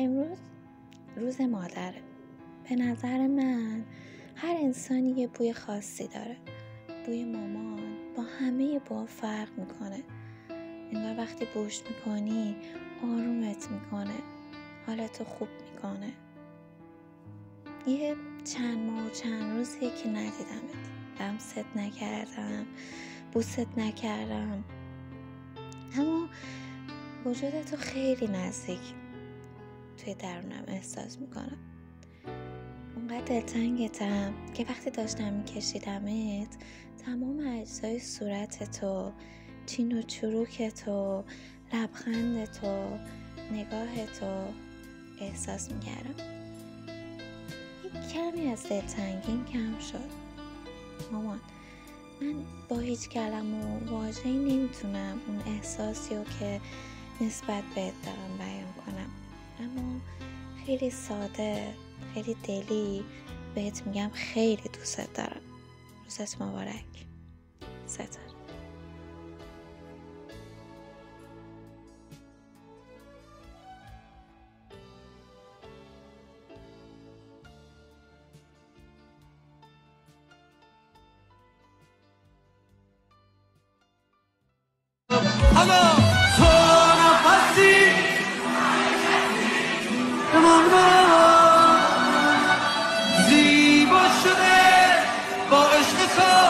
امروز روز مادره. به نظر من هر انسانی یه بوی خاصی داره. بوی مامان با همه بوها فرق میکنه. انگار وقتی بوش میکنی آرومت میکنه، حالتو خوب میکنه. یه چند ماه و چند روزیه که ندیدمت، لمست نکردم، بوست نکردم، اما وجودتو خیلی نزدیک توی درونم احساس میکنم. اونقدر دلتنگتم که وقتی داشتم میکشیدمت تمام اجزای صورتتو، چین و چروکتو، لبخندتو، نگاهتو احساس میکردم. یک کمی از دلتنگیم کم شد. مامان، من با هیچ کلمه و واژه‌ای نمیتونم اون احساسی رو که نسبت بهت دارم بیان کنم، اما خیلی ساده، خیلی دلی بهت میگم خیلی دوست دارم. روزت مبارک. ستاره. اما تو نفسی زیبا شده با عشق تو